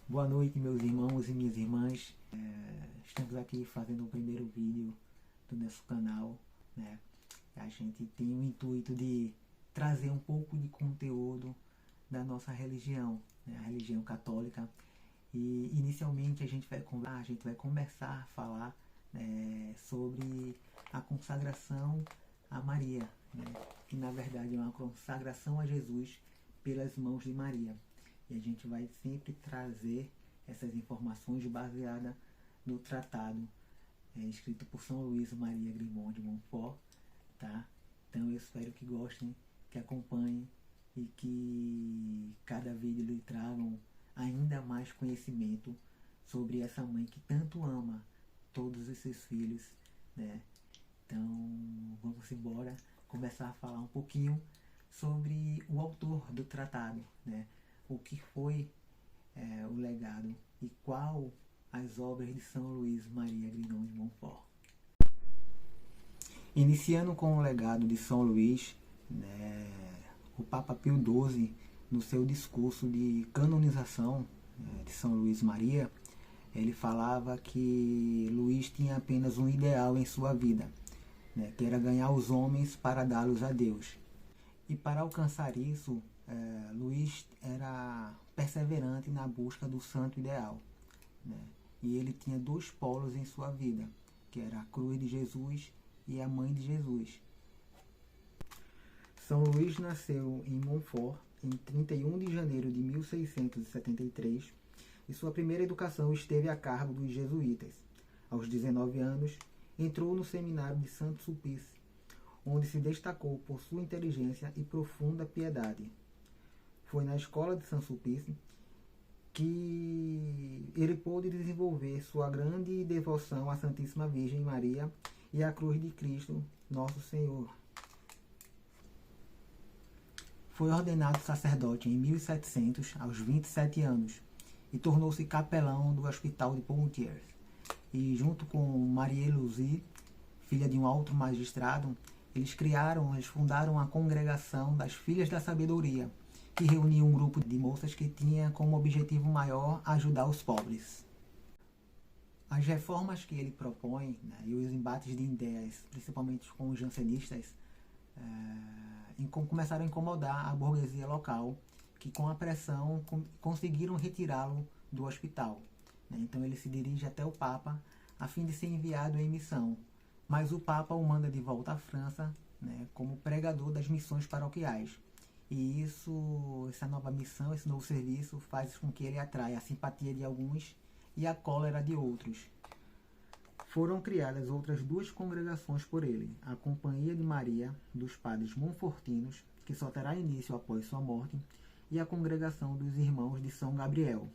Boa noite, meus irmãos e minhas irmãs. Estamos aqui fazendo o primeiro vídeo do nosso canal, né? A gente tem o intuito de trazer um pouco de conteúdo da nossa religião, né? A religião católica. E inicialmente a gente vai começar a falar sobre a consagração a Maria, né? Que na verdade é uma consagração a Jesus pelas mãos de Maria. E a gente vai sempre trazer essas informações baseadas no tratado escrito por São Luís Maria Grimond de Montfort, tá? Então eu espero que gostem, que acompanhem e que cada vídeo lhe tragam ainda mais conhecimento sobre essa mãe que tanto ama todos os seus filhos, né? Então vamos embora começar a falar um pouquinho sobre o autor do tratado, né? O que foi o legado e qual as obras de São Luís Maria Grignon de Montfort. Iniciando com o legado de São Luís, né, o Papa Pio XII, no seu discurso de canonização de São Luís Maria, ele falava que Luís tinha apenas um ideal em sua vida, né, que era ganhar os homens para dá-los a Deus. E para alcançar isso, Luís era perseverante na busca do santo ideal, né? E ele tinha dois polos em sua vida, que era a cruz de Jesus e a mãe de Jesus. São Luís nasceu em Montfort em 31 de janeiro de 1673 e sua primeira educação esteve a cargo dos jesuítas. Aos 19 anos, entrou no seminário de Saint-Sulpice, onde se destacou por sua inteligência e profunda piedade. Foi na escola de Saint-Sulpice que ele pôde desenvolver sua grande devoção à Santíssima Virgem Maria e à cruz de Cristo, nosso Senhor. Foi ordenado sacerdote em 1700, aos 27 anos, e tornou-se capelão do Hospital de Poitiers. E junto com Marie-Louise, filha de um alto magistrado, eles fundaram a Congregação das Filhas da Sabedoria, que reunia um grupo de moças que tinha como objetivo maior ajudar os pobres. As reformas que ele propõe, né, e os embates de ideias, principalmente com os jansenistas, começaram a incomodar a burguesia local, que com a pressão conseguiram retirá-lo do hospital, né? Então ele se dirige até o Papa a fim de ser enviado em missão, mas o Papa o manda de volta à França, né, como pregador das missões paroquiais. E essa nova missão, esse novo serviço faz com que ele atraia a simpatia de alguns e a cólera de outros. Foram criadas outras duas congregações por ele, a Companhia de Maria dos Padres Montfortinos, que só terá início após sua morte, e a Congregação dos Irmãos de São Gabriel.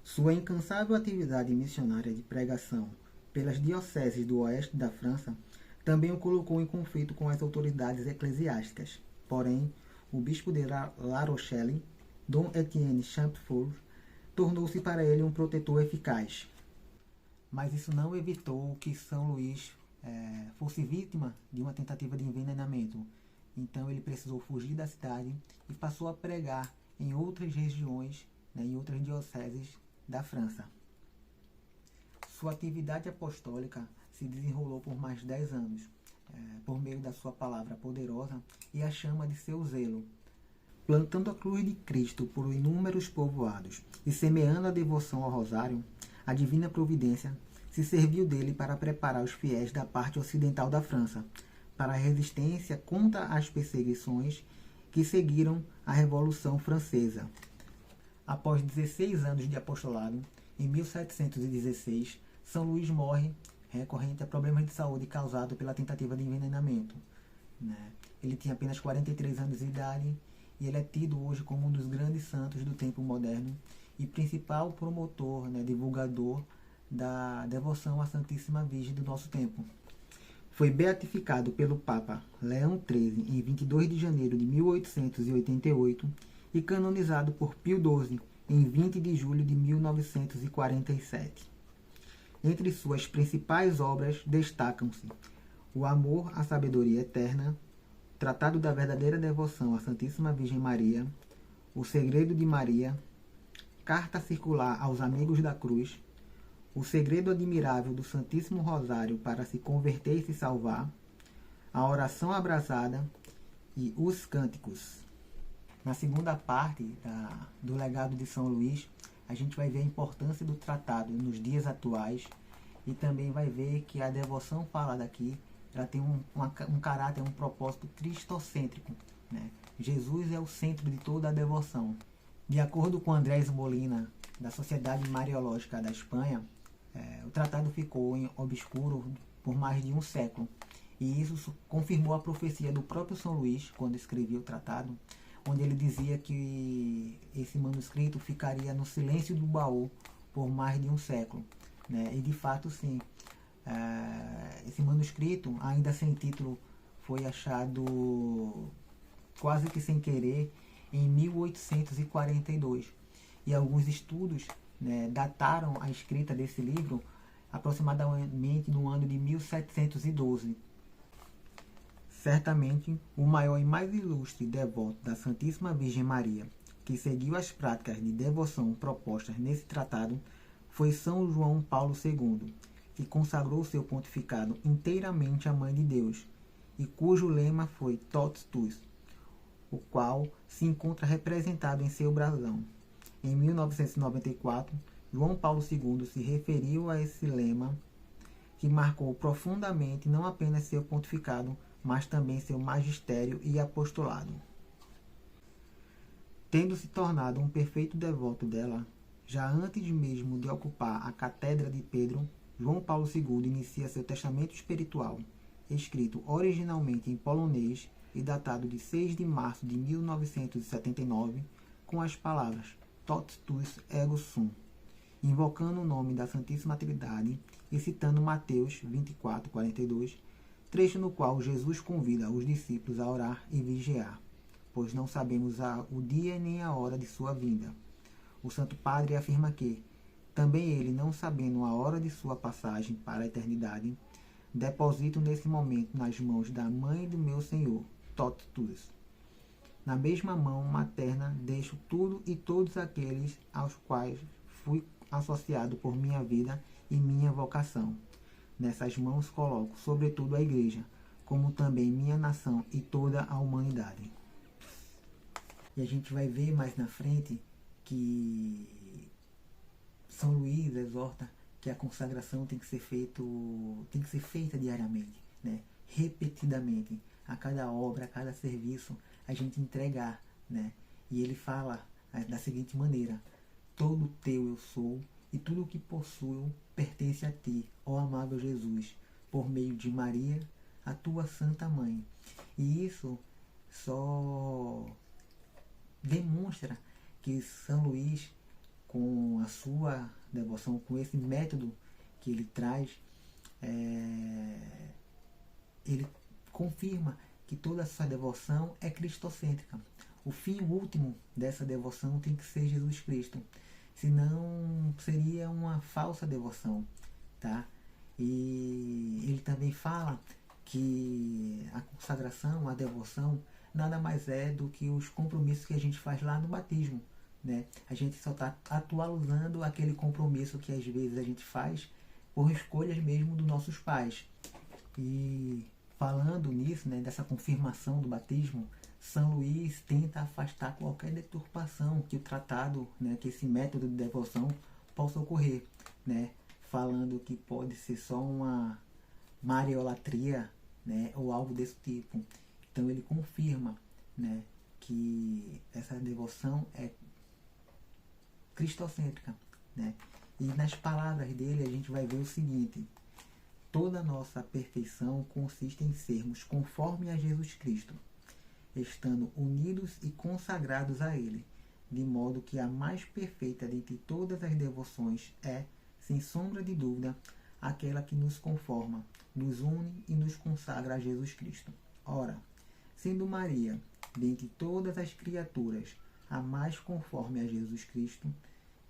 Sua incansável atividade missionária de pregação pelas dioceses do oeste da França também o colocou em conflito com as autoridades eclesiásticas. Porém, o bispo de La Rochelle, Dom Etienne Champfort, tornou-se para ele um protetor eficaz. Mas isso não evitou que São Luís fosse vítima de uma tentativa de envenenamento. Então ele precisou fugir da cidade e passou a pregar em outras regiões, né, em outras dioceses da França. Sua atividade apostólica se desenrolou por mais de 10 anos, por meio da sua palavra poderosa e a chama de seu zelo. Plantando a cruz de Cristo por inúmeros povoados e semeando a devoção ao rosário, a divina providência se serviu dele para preparar os fiéis da parte ocidental da França para a resistência contra as perseguições que seguiram a Revolução Francesa. Após 16 anos de apostolado, em 1716, São Luís morre recorrente a problemas de saúde causados pela tentativa de envenenamento, né? Ele tinha apenas 43 anos de idade e ele é tido hoje como um dos grandes santos do tempo moderno e principal promotor, né, divulgador da devoção à Santíssima Virgem do nosso tempo. Foi beatificado pelo Papa Leão XIII em 22 de janeiro de 1888 e canonizado por Pio XII em 20 de julho de 1947. Entre suas principais obras destacam-se O Amor à Sabedoria Eterna, Tratado da Verdadeira Devoção à Santíssima Virgem Maria, O Segredo de Maria, carta circular aos amigos da cruz, o segredo admirável do Santíssimo Rosário para se converter e se salvar, a oração abrasada e os cânticos. Na segunda parte do legado de São Luís, a gente vai ver a importância do tratado nos dias atuais e também vai ver que a devoção falada aqui ela tem um caráter, um propósito cristocêntrico, né? Jesus é o centro de toda a devoção. De acordo com Andrés Molina, da Sociedade Mariológica da Espanha, o tratado ficou em obscuro por mais de um século. E isso confirmou a profecia do próprio São Luís, quando escrevia o tratado, onde ele dizia que esse manuscrito ficaria no silêncio do baú por mais de um século, né? E de fato, sim, esse manuscrito, ainda sem título, foi achado quase que sem querer em 1842. E alguns estudos, né, dataram a escrita desse livro aproximadamente no ano de 1712. Certamente, o maior e mais ilustre devoto da Santíssima Virgem Maria, que seguiu as práticas de devoção propostas nesse tratado, foi São João Paulo II, que consagrou seu pontificado inteiramente à Mãe de Deus, e cujo lema foi Totus Tuus, o qual se encontra representado em seu brasão. Em 1994, João Paulo II se referiu a esse lema, que marcou profundamente não apenas seu pontificado, mas também seu magistério e apostolado. Tendo se tornado um perfeito devoto dela, já antes mesmo de ocupar a Catedra de Pedro, João Paulo II inicia seu testamento espiritual, escrito originalmente em polonês e datado de 6 de março de 1979, com as palavras Totus tuus ego sum, invocando o nome da Santíssima Trindade e citando Mateus 24:42, trecho no qual Jesus convida os discípulos a orar e vigiar, pois não sabemos o dia nem a hora de sua vinda. O Santo Padre afirma que, também ele, não sabendo a hora de sua passagem para a eternidade, deposito nesse momento nas mãos da Mãe do meu Senhor, Totus tuus. Na mesma mão materna deixo tudo e todos aqueles aos quais fui associado por minha vida e minha vocação. Nessas mãos coloco, sobretudo, a Igreja, como também minha nação e toda a humanidade. E a gente vai ver mais na frente que São Luís exorta que a consagração tem que ser feita diariamente, né? Repetidamente, a cada obra, a cada serviço, a gente entregar, né? E ele fala da seguinte maneira: todo teu eu sou, e tudo o que possuo pertence a ti, ó amável Jesus, por meio de Maria, a tua Santa Mãe. E isso só demonstra que São Luís, com a sua devoção, com esse método que ele traz, ele confirma que toda essa devoção é cristocêntrica. O fim último dessa devoção tem que ser Jesus Cristo, senão seria uma falsa devoção, tá? E ele também fala que a consagração, a devoção, nada mais é do que os compromissos que a gente faz lá no batismo, né? A gente só está atualizando aquele compromisso que às vezes a gente faz por escolhas mesmo dos nossos pais. E falando nisso, né, dessa confirmação do batismo, São Luís tenta afastar qualquer deturpação que o tratado, né, que esse método de devoção possa ocorrer, né, falando que pode ser só uma mariolatria, né, ou algo desse tipo. Então ele confirma, né, que essa devoção é cristocêntrica, né? E nas palavras dele a gente vai ver o seguinte: toda a nossa perfeição consiste em sermos conforme a Jesus Cristo, estando unidos e consagrados a Ele, de modo que a mais perfeita dentre todas as devoções é, sem sombra de dúvida, aquela que nos conforma, nos une e nos consagra a Jesus Cristo. Ora, sendo Maria, dentre todas as criaturas, a mais conforme a Jesus Cristo,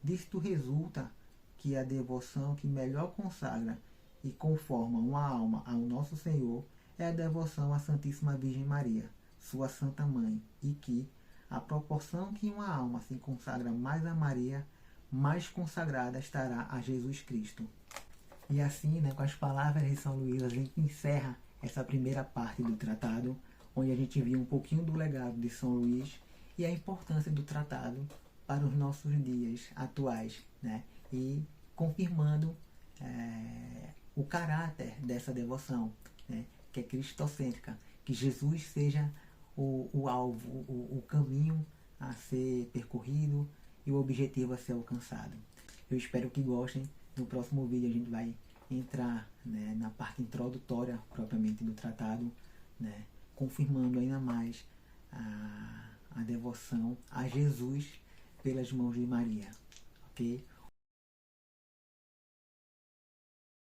disto resulta que a devoção que melhor consagra e conforma uma alma ao nosso Senhor é a devoção à Santíssima Virgem Maria, sua Santa Mãe, e que, à proporção que uma alma se consagra mais a Maria, mais consagrada estará a Jesus Cristo. E assim, né, com as palavras de São Luís, a gente encerra essa primeira parte do tratado, onde a gente viu um pouquinho do legado de São Luís e a importância do tratado para os nossos dias atuais, né? E confirmando o caráter dessa devoção, né? Que é cristocêntrica, que Jesus seja o alvo, o caminho a ser percorrido e o objetivo a ser alcançado. Eu espero que gostem. No próximo vídeo a gente vai entrar, né, na parte introdutória propriamente do tratado, né, confirmando ainda mais a devoção a Jesus pelas mãos de Maria. Ok?